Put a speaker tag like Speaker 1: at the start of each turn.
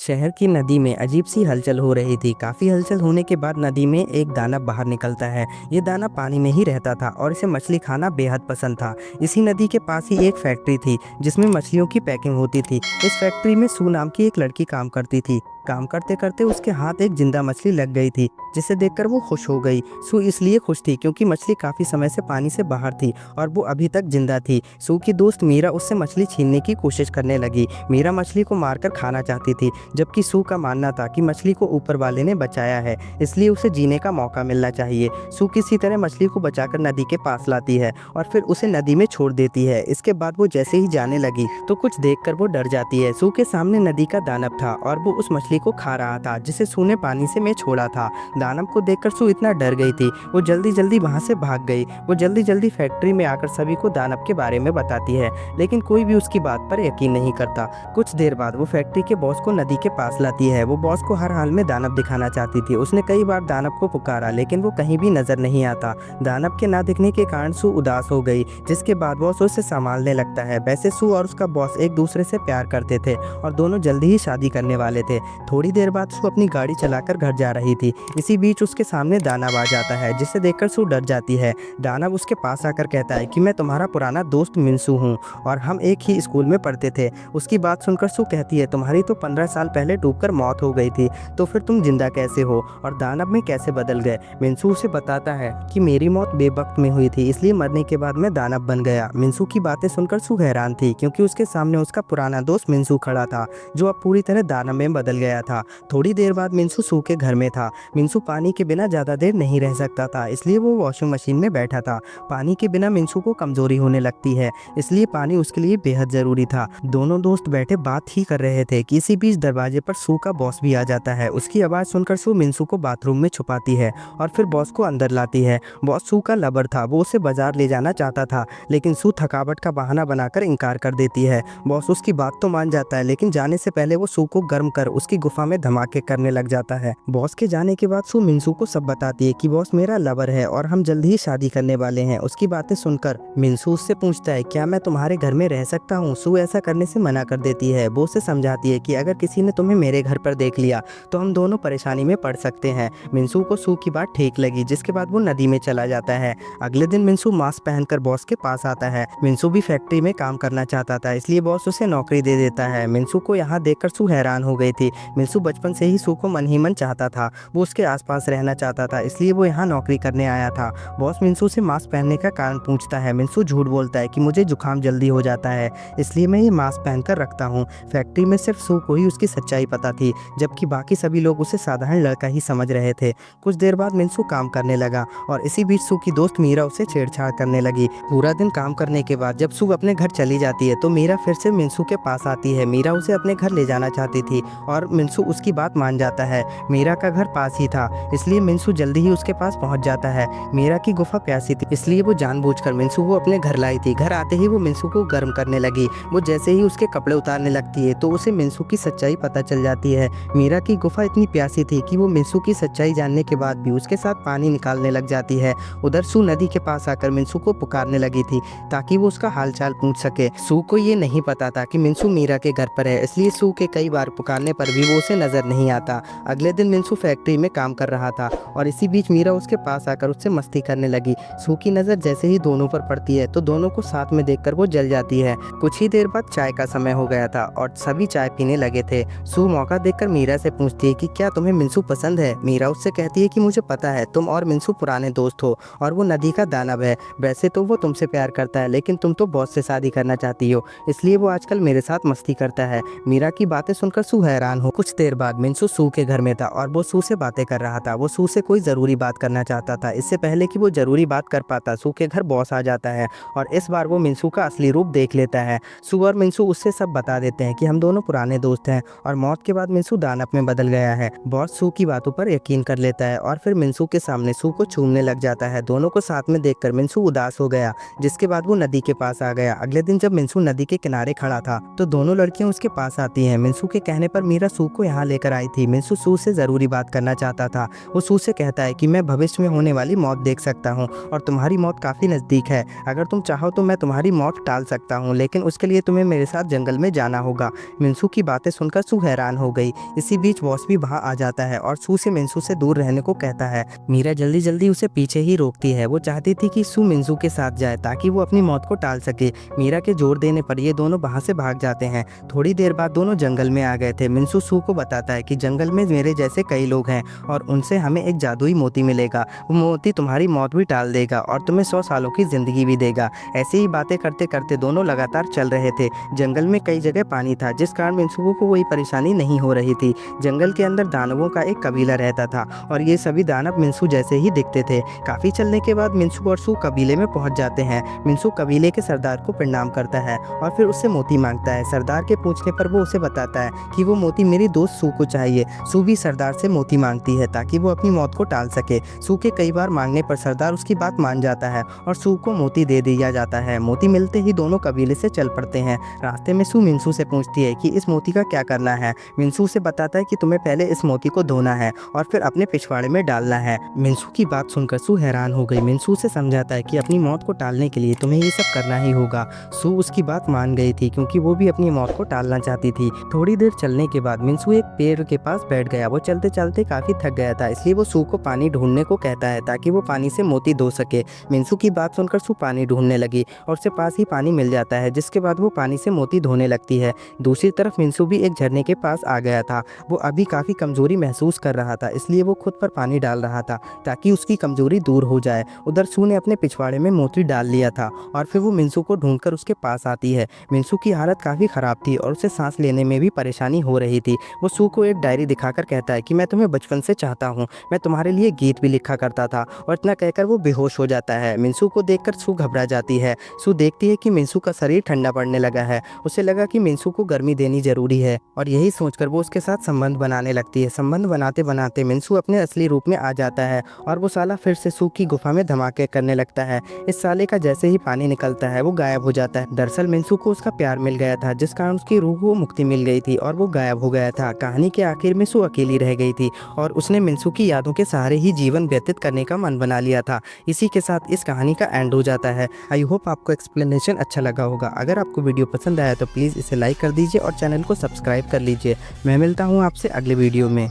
Speaker 1: शहर की नदी में अजीब सी हलचल हो रही थी। काफ़ी हलचल होने के बाद नदी में एक दानव बाहर निकलता है। ये दानव पानी में ही रहता था और इसे मछली खाना बेहद पसंद था। इसी नदी के पास ही एक फैक्ट्री थी जिसमें मछलियों की पैकिंग होती थी। इस फैक्ट्री में सू नाम की एक लड़की काम करती थी। काम करते करते उसके हाथ एक जिंदा मछली लग गई थी, जिसे देखकर वो खुश हो गई। सू इसलिए खुश थी क्योंकि मछली काफ़ी समय से पानी से बाहर थी और वो अभी तक जिंदा थी। सू की दोस्त मीरा उससे मछली छीनने की कोशिश करने लगी। मीरा मछली को मारकर खाना चाहती थी, जबकि सू का मानना था कि मछली को ऊपर वाले ने बचाया है, इसलिए उसे जीने का मौका मिलना चाहिए। सू किसी तरह मछली को बचाकर नदी के पास लाती है और फिर उसे नदी में छोड़ देती है। इसके बाद वो जैसे ही जाने लगी तो कुछ देखकर वो डर जाती है। सू के सामने नदी का दानव था और वो उस मछली को खा रहा था जिसे सू ने पानी से में छोड़ा था। दानव को देखकर सू इतना डर गई थी, वो जल्दी जल्दी वहाँ से भाग गई। वो जल्दी जल्दी फैक्ट्री में आकर सभी को दानव के बारे में बताती है, लेकिन कोई भी उसकी बात पर यकीन नहीं करता। कुछ देर बाद वो फैक्ट्री के बॉस को नदी के पास लाती है। वो बॉस को हर हाल में दानव दिखाना चाहती थी। उसने कई बार दानव को पुकारा, लेकिन वो कहीं भी नजर नहीं आता। दानव के ना दिखने के कारण सू उदास हो गई, जिसके बाद बॉस उसे संभालने लगता है। वैसे सू और उसका बॉस एक दूसरे से प्यार करते थे और दोनों जल्दी ही शादी करने वाले थे। थोड़ी देर बाद सू अपनी गाड़ी चलाकर घर जा रही थी। इसी बीच उसके सामने दानव आ जाता है, जिसे देखकर सू डर जाती है। दानव उसके पास आकर कहता है कि मैं तुम्हारा पुराना दोस्त मिंसू हूँ और हम एक ही स्कूल में पढ़ते थे। उसकी बात सुनकर सू कहती है, तुम्हारी तो 15 साल पहले डूबकर मौत हो गई थी, तो फिर तुम जिंदा कैसे हो और दानव में कैसे बदल गए। मिंसू उसे बताता है कि मेरी मौत बेवक्त में हुई थी, इसलिए मरने के बाद मैं दानव बन गया। मिंसू की बातें सुनकर सू हैरान थी, क्योंकि उसके सामने उसका पुराना दोस्त मिंसू खड़ा था, जो अब पूरी तरह दानव में बदल गया था। थोड़ी देर बाद मिंसू सू के घर में था। मिंसू पानी के बिना ज़्यादा देर नहीं रह सकता था, इसलिए वो वॉशिंग मशीन में बैठा था। पानी के बिना मिंसू को कमजोरी होने लगती है, इसलिए पानी उसके लिए बेहद ज़रूरी था। दोनों दोस्त बैठे बात ही कर रहे थे कि इसी बीच दरवाजे पर सू का बॉस भी आ जाता है। उसकी आवाज़ सुनकर सू मिंसू को बाथरूम में छुपाती है और फिर बॉस को अंदर लाती है। बॉस सू का लवर था, वो उसे बाजार ले जाना चाहता था, लेकिन सू थकावट का बहाना बनाकर इनकार कर देती है। बॉस उसकी बात तो मान जाता है, लेकिन जाने से पहले वो सू को गर्म कर उसकी गुफा में धमाके करने लग जाता है। बॉस के जाने के बाद सू मिंसू को सब बताती है कि बॉस मेरा लवर है और हम जल्दी ही शादी करने वाले हैं। उसकी बातें सुनकर मिंसू उससे पूछता है, क्या मैं तुम्हारे घर में रह सकता हूँ। सू ऐसा करने से मना कर देती है। वो उसे समझाती है कि अगर किसी ने तुम्हें मेरे घर पर देख लिया तो हम दोनों परेशानी में पड़ सकते हैं। मिंसू को सू की बात ठीक लगी, जिसके बाद वो नदी में चला जाता है। अगले दिन मिंसू मास्क पहनकर बॉस के पास आता है। मिंसू भी फैक्ट्री में काम करना चाहता था, इसलिए बॉस उसे नौकरी दे देता है। मिंसू को यहाँ देखकर सू हैरान हो गई थी। मिंसू बचपन से ही सू को मन ही मन चाहता था, वो उसके आसपास रहना चाहता था, इसलिए वो यहाँ नौकरी करने आया था। बॉस मिंसू से मास्क पहनने का कारण पूछता है। मिंसू झूठ बोलता है कि मुझे जुकाम जल्दी हो जाता है, इसलिए मैं ये मास्क पहनकर रखता हूँ। फैक्ट्री में सिर्फ सू को ही उसकी सच्चाई पता थी, जबकि बाकी सभी लोग उसे साधारण लड़का ही समझ रहे थे। कुछ देर बाद मिंसू काम करने लगा और इसी बीच सू की दोस्त मीरा उसे छेड़छाड़ करने लगी। पूरा दिन काम करने के बाद जब सू अपने घर चली जाती है तो मीरा फिर से मिंसू के पास आती है। मीरा उसे अपने घर ले जाना चाहती थी और मिंसू उसकी बात मान जाता है। मीरा का घर पास ही था, इसलिए मिंसू जल्दी ही उसके पास पहुंच जाता है। मीरा की गुफा प्यासी थी, इसलिए वो जानबूझकर मिंसू को अपने घर लाई थी। घर आते ही वो मिंसू को गर्म करने लगी। वो जैसे ही उसके कपड़े उतारने लगती है तो उसे मिंसू की सच्चाई पता चल जाती है। मीरा की गुफा इतनी प्यासी थी कि वो मिंसू की सच्चाई जानने के बाद भी उसके साथ पानी निकालने लग जाती है। उधर सू नदी के पास आकर मिंसू को पुकारने लगी थी ताकि वो उसका हालचाल पूछ सके। सू को ये नहीं पता था कि मिंसू मीरा के घर पर है, इसलिए सू के कई बार पुकारने पर भी वो उसे नजर नहीं आता। अगले दिन मिंसू फैक्ट्री में काम कर रहा था और इसी बीच मीरा उसके पास आकर उससे मस्ती करने लगी। सू की नज़र जैसे ही दोनों पर पड़ती है तो दोनों को साथ में देखकर वो जल जाती है। कुछ ही देर बाद चाय का समय हो गया था और सभी चाय पीने लगे थे। सू मौका देखकर मीरा से पूछती है कि क्या तुम्हें मिंसू पसंद है। मीरा उससे कहती है कि मुझे पता है, तुम और मिंसू पुराने दोस्त हो और वो नदी का दानव है। वैसे तो वो तुमसे प्यार करता है, लेकिन तुम तो बॉस से शादी करना चाहती हो, इसलिए वो आजकल मेरे साथ मस्ती करता है। मीरा की बातें सुनकर सू हैरान हो। कुछ देर बाद मिंसू सू के घर में था और वो सू से बातें कर रहा था। वो सू से कोई ज़रूरी बात करना चाहता था। इससे पहले कि वो ज़रूरी बात कर पाता, सू के घर बॉस आ जाता है और इस बार वो मिंसू का असली रूप देख लेता है। सू और मिंसू उससे सब बता देते हैं कि हम दोनों पुराने दोस्त हैं और मौत के बाद मिंसू दानव में बदल गया है। बॉस सू की बातों पर यकीन कर लेता है और फिर मिंसू के सामने सू को चूमने लग जाता है। दोनों को साथ में देखकर मिंसू उदास हो गया, जिसके बाद वो नदी के पास आ गया। अगले दिन जब मिंसू नदी के किनारे खड़ा था तो दोनों लड़कियां उसके पास आती हैं। मिंसू के कहने पर मीरा सू को यहाँ लेकर आई थी। मिनसू सू से ज़रूरी बात करना चाहता था। वो सू से कहता है कि मैं भविष्य में होने वाली मौत देख सकता हूँ और तुम्हारी मौत काफ़ी नज़दीक है। अगर तुम चाहो तो मैं तुम्हारी मौत टाल सकता हूँ, लेकिन उसके लिए तुम्हें मेरे साथ जंगल में जाना होगा। मिनसू की बातें सुनकर सू हैरान हो गई। इसी बीच बॉस भी वहाँ आ जाता है और सू से मिनसू से दूर रहने को कहता है। मीरा जल्दी जल्दी उसे पीछे ही रोकती है। वो चाहती थी कि सू मिनसू के साथ जाए ताकि वो अपनी मौत को टाल सके। मीरा के जोर देने पर ये दोनों वहाँ से भाग जाते हैं। थोड़ी देर बाद दोनों जंगल में आ गए थे। मिनसू सू को बताता है कि जंगल में मेरे जैसे कई लोग हैं और उनसे हमें एक जादुई मोती मिलेगा। वो मोती तुम्हारी मौत भी टाल देगा और तुम्हें 100 सालों की ज़िंदगी भी देगा। ऐसे ही बातें करते करते दोनों लगातार चल रहे थे। जंगल में कई जगह पानी था, जिस कारण मिनसू को कोई परेशानी नहीं हो रही थी। जंगल के अंदर दानवों का एक कबीला रहता था और ये सभी दानव मिनसू जैसे ही दिखते थे। काफ़ी चलने के बाद मिनसू और सू कबीले में पहुंच जाते हैं। मिनसू कबीले के सरदार को प्रणाम करता है और फिर उससे मोती मांगता है। सरदार के पूछने पर वो उसे बताता है कि वो मोती मेरी दोस्त सू को चाहिए। सू भी सरदार से मोती मांगती है ताकि वो अपनी मौत को टाल सके। सू के कई बार मांगने पर सरदार उसकी बात मान जाता है और सू को मोती दे दिया जाता है। मोती मिलते ही दोनों कबीले से चल पड़ते हैं। रास्ते में सू मिनसू से पूछती है कि इस मोती का क्या करना है। मिनसू से बताता है कि तुम्हें पहले इस मोती को धोना है और फिर अपने पिछवाड़े में डालना है। मिनसू की बात सुनकर सू हैरान हो गई। मिनसू से समझाता है कि अपनी मौत को टालने के लिए तुम्हें ये सब करना ही होगा। सू उसकी बात मान गई थी क्योंकि वो भी अपनी मौत को टालना चाहती थी। थोड़ी देर चलने के बाद मिनसू एक पेड़ के पास बैठ गया। वो चलते चलते काफ़ी थक गया था, इसलिए वो सू को पानी ढूंढने को कहता है ताकि वो पानी से मोती धो सके। मिनसू की बात सुनकर सू पानी ढूंढने लगी और उससे पास ही पानी मिल जाता है, जिसके बाद वो पानी से मोती धोने लगती है। दूसरी तरफ मिनसू भी एक झरने के पास आ गया था। वो अभी काफ़ी कमज़ोरी महसूस कर रहा था, इसलिए वो खुद पर पानी डाल रहा था ताकि उसकी कमज़ोरी दूर हो जाए। उधर सू ने अपने पिछवाड़े में मोती डाल लिया था और फिर वो मिनसू को ढूंढकर उसके पास आती है। मिनसू की हालत काफ़ी ख़राब थी और उसे सांस लेने में भी परेशानी हो रही थी। वो सू को एक डायरी दिखाकर कहता है कि मैं तुम्हें बचपन से चाहता हूँ, मैं तुम्हारे लिए गीत भी लिखा करता था, और इतना कहकर वो बेहोश हो जाता है। मिनसू को देखकर सू घबरा जाती है। सू देखती है कि मिनसू का शरीर ठंडा पड़ने लगा है। उसे लगा कि मिनसू को गर्मी देनी जरूरी है और यही सोचकर वो उसके साथ संबंध बनाने लगती है। संबंध बनाते बनाते मिनसू अपने असली रूप में आ जाता है और वो साला फिर से सू की गुफा में धमाके करने लगता है। इस साले का जैसे ही पानी निकलता है वो गायब हो जाता है। दरअसल मिनसू को उसका प्यार मिल गया था, जिस कारण उसकी रूह को मुक्ति मिल गई थी और वो गायब हो गया था। कहानी के आखिर में सू अकेली रह गई थी और उसने मिनसू की यादों के सहारे ही जीवन व्यतीत करने का मन बना लिया था। इसी के साथ इस कहानी का एंड हो जाता है। आई होप आपको एक्सप्लेनेशन अच्छा लगा होगा। अगर आपको वीडियो पसंद आया तो प्लीज़ इसे लाइक कर दीजिए और चैनल को सब्सक्राइब कर लीजिए। मैं मिलता हूँ आपसे अगले वीडियो में।